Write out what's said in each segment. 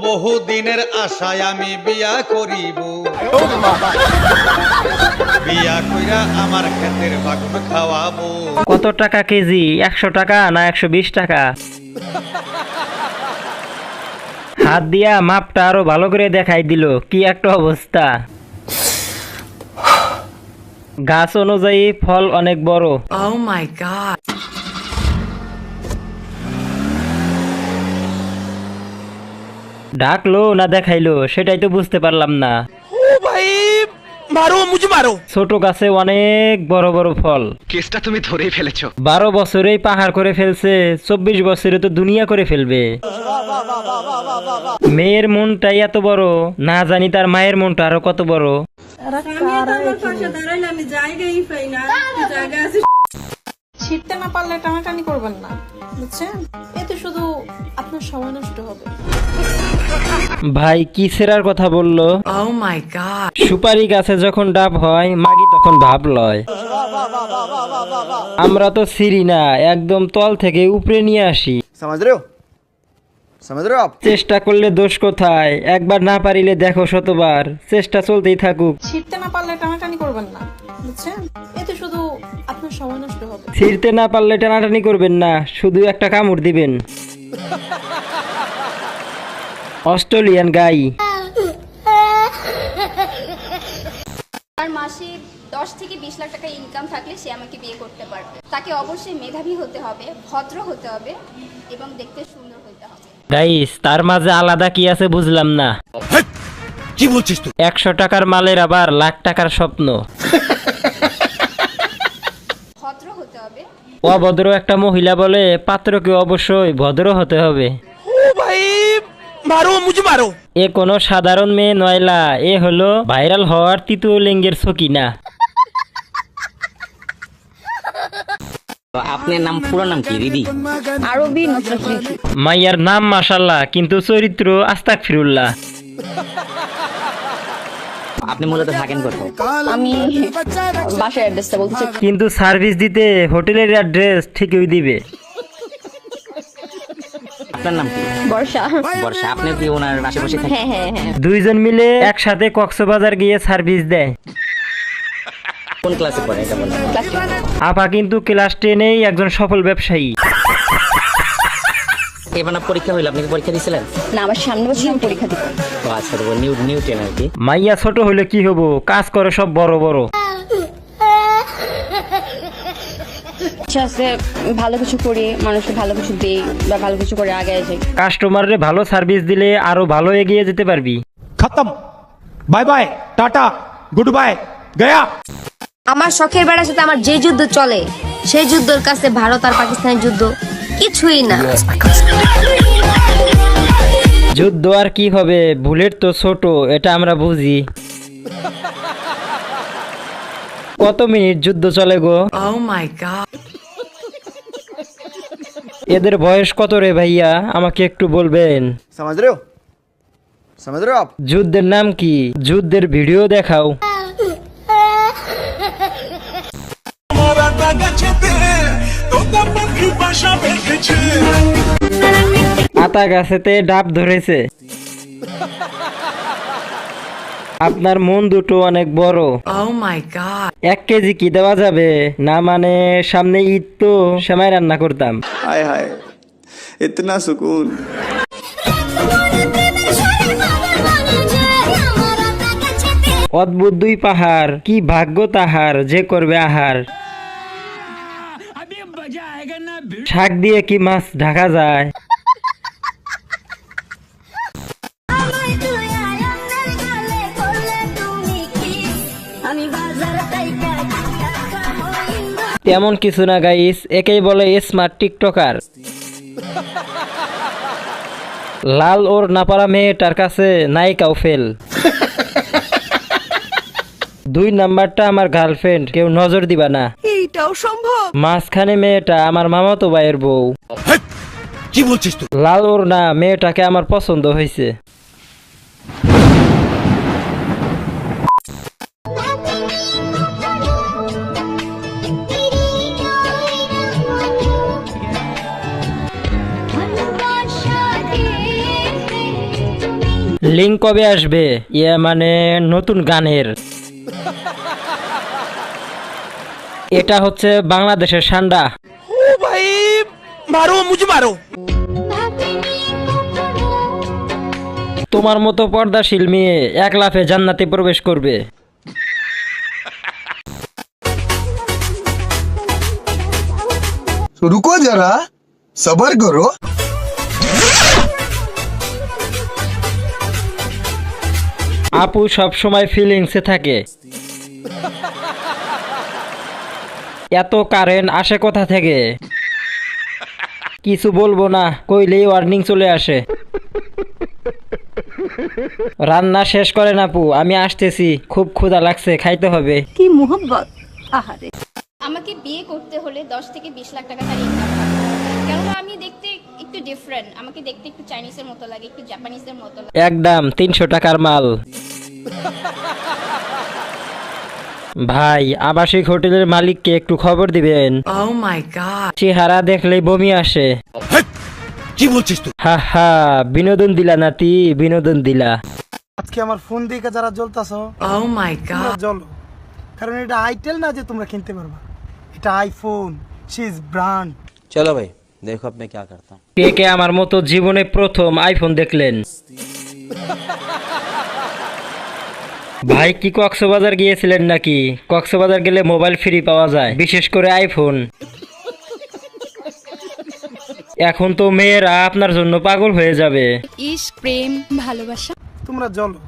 বহুদিনের আশায় আমি বিয়া করিব, বিয়া কইরা আমার ক্ষেতের বাগুন খাওয়াবো। কত টাকা কেজি? 100 টাকা না 120 টাকা? হাত দিয়া মাপটা আরো ভালো করে দেখাই দিল, কি একটা অবস্থা। গাছ অনুযায়ী ফল অনেক বড়। Oh my god. ডাকলো না দেখাইলো সেটাই তো বুঝতে পারলাম না। ছোট গাছে অনেক বড় বড় ফল। কেসটা তুমি ধরেই ফেলেছো। 12 বছরেই পাহাড় করে ফেলছে, 24 বছরে তো দুনিয়া করে ফেলবে। মেয়ের মনটাই এত বড়, না জানি তার মায়ের মনটা আরো কত বড়। ছিড়তে না পারলে টানাটানি করবেন না, বুঝছেন? এতে শুধু আপনার সময় নষ্ট হবে। ভাই কি ছেড়ার কথা বললো? Oh my god. সুপারি গাছে যখন ডাব হয় মাগি তখন ভাব লয়। আমরা তো ছিড়ি না, একদম তল থেকে উপরে নিয়ে আসি। समझ रहे हो आप? চেষ্টা করলে দোষ কোথায়? একবার না পারিলে দেখো শতবার, চেষ্টা চলতেই থাকুক। ছিড়তে না পারলে টানাটানি করবেন না, বুঝছেন? এতে শুধু আপনার সময় নষ্ট হবে। ছিড়তে না পারলে টানাটানি করবেন না, শুধু একটা কামড় দিবেন। অস্ট্রেলিয়ান গাই। তার মাসে 10 থেকে 20 লাখ টাকা ইনকাম থাকলে সে আমাকে বিয়ে করতে পারবে। তাকে অবশ্যই মেধাবী হতে হবে, ভদ্র হতে হবে এবং দেখতে সুন্দর হতে হবে। গাইস, তার মাঝে আলাদা কি আছে বুঝলাম না। কি বলছিস তুই? 100 টাকার মালের আবার লাখ টাকার স্বপ্ন। ভদ্র হতে হবে। অভদ্র একটা মহিলা বলে পাত্রকে অবশ্যই ভদ্র হতে হবে। এ কোনো সাধারণ মেয়ে নয়লা, এ হলো ভাইরাল হওয়ার তৃতীয় লিঙ্গের সকিনা। আপনার নাম পুরো নাম কি দিদি? আরবি নসরাত। মাইয়ার নাম মাশাল্লাহ, কিন্তু চরিত্র আস্তাগফিরুল্লাহ। আপনি মূলত থাকেন কোথায়? আমি বাসার অ্যাড্রেসটা বলতে। কিন্তু সার্ভিস দিতে হোটেলের অ্যাড্রেস ঠিকই দিবে। আপনার নাম কি? বর্ষা। বর্ষা। আপনি কি ওনার আশেপাশে থাকেন? হ্যাঁ হ্যাঁ হ্যাঁ। দুইজন মিলে একসাথে কক্সবাজার গিয়ে সার্ভিস দেয়। কোন ক্লাসে পড়ে এটা বলেন? আপা কিন্তু ক্লাস 10-এই একজন সফল ব্যবসায়ী। এবার পরীক্ষা হইল, আপনি কি পরীক্ষা দিয়েছিলেন? না, আমার সামনে বছর আমি পরীক্ষা দিব। ও আচ্ছা, তো নিউ টেন আর কি। মাইয়া ছোট হলে কি হবো, কাজ করে সব বড় বড়। ভালো কিছু করি, মানুষকে ভালো কিছু দিই বা ভালো কিছু করে আগে যাই। কাস্টমাররে ভালো সার্ভিস দিলে আরো ভালো এগিয়ে যেতে পারবি। खत्म, bye bye, tata, goodbye, गया। আমার শখের বেড়ার সাথে আমার যে যুদ্ধ চলে, সেই যুদ্ধের কাছে ভারত আর পাকিস্তানের যুদ্ধ কিছুই না। যুদ্ধ আর কি হবে, বুলেট তো ছোট, এটা আমরা বুঝি। কত মিনিট যুদ্ধ চলে গো? Oh my god. এদের বয়স কত রে ভাইয়া, আমাকে একটু বলবেন? समझ रहे हो? समझ रहे हो आप? যুদ্ধের নাম কি? যুদ্ধের ভিডিও দেখাও। আতা গাছেতে ডাব ধরেছে। আপনার মন দুটো অনেক বড়। Oh my god. 1 কেজি কি দেওয়া যাবে না? মানে সামনে ঈদ তো, সেমাই রান্না করতাম। हाय हाय, इतना सुकून। অদ্ভুত 2 পাহাড়, কি ভাগ্য তাহার যে করবে আহার। শাক দিয়ে কি মাছ ঢাকা যায়? তেমন কিছু না গাইস, একেই বলে স্মার্ট টিকটকার। লাল ওর নাপারা মেয়েটার কাছে নায়িকাও ফেল। 2 নাম্বারটা আমার গার্লফ্রেন্ড, কেউ নজর দিবা না। এইটাও সম্ভব? মাঝখানে মেয়েটা আমার মামাতো ভাইয়ের বউ। কি বলছিস তুই? লাল ওর না, মেয়েটাকে আমার পছন্দ হয়েছে। লিঙ্ক কবে আসবে? ইয়ে মানে নতুন গানের। এটা হচ্ছে বাংলাদেশের সান্ডা। তোমার মতো পর্দাশীল মেয়ে এক লাফে জান্নাতে প্রবেশ করবে। रुको जरा सबर करो। আপু সব সময় ফিলিংসে থাকে। এত কারেন্ট আসে কোথা থেকে? কিছু বলবো না, কইলেই ওয়ার্নিং চলে আসে। রান্না শেষ করেন আপু, আমি আসতেছি, খুব ক্ষুধা লাগছে, খাইতে হবে। কি মোহব্বত। আহারে। আমাকে বিয়ে করতে হলে 10 থেকে 20 লাখ টাকা তার ইনকাম থাকতে হবে। কেননা আমি দেখতে একটু ডিফারেন্ট, আমাকে দেখতে একটু চাইনিজের মতো লাগে, একটু জাপানিজের মতো লাগে। একদম 300 টাকার মাল। ভাই, আবাসিক হোটেলের মালিককে একটু খবর দিবেন। Oh my god. চেহারা দেখলেই বমি আসে। কি বলছিস তুই? হা হা, বিনোদন দিলা নাতি, বিনোদন দিলা। আজকে আমার ফোন দেখে যারা জ্বলতাছো Oh my তোমরা god. জ্বলো, কারণ এটা আইটেল না যে তোমরা কিনতে পারবা, এটা আইফোন, শি ইজ ব্র্যান্ড। চলো ভাই, দেখো আপনি কি করতা। কে কে আমার মতো জীবনে প্রথম আইফোন দেখলেন? ভাই কি কক্সবাজার গিয়েছিলেন নাকি? কক্সবাজার গেলে মোবাইল ফ্রি পাওয়া যায়, বিশেষ করে আইফোন। এখন তো মেয়েরা আপনার জন্য পাগল হয়ে যাবে। ইশক, প্রেম, ভালোবাসা। তোমরা জ্বলো,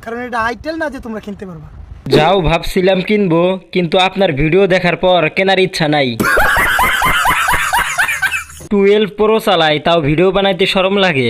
কারণ এটা আইটেল না যে তোমরা কিনতে পারবা। যাও, ভাবছিলাম কিনবো, কিন্তু আপনার ভিডিও দেখার পর কেনার ইচ্ছা নাই। 12 Pro চালাই, তাও ভিডিও বানাইতে শরম লাগে।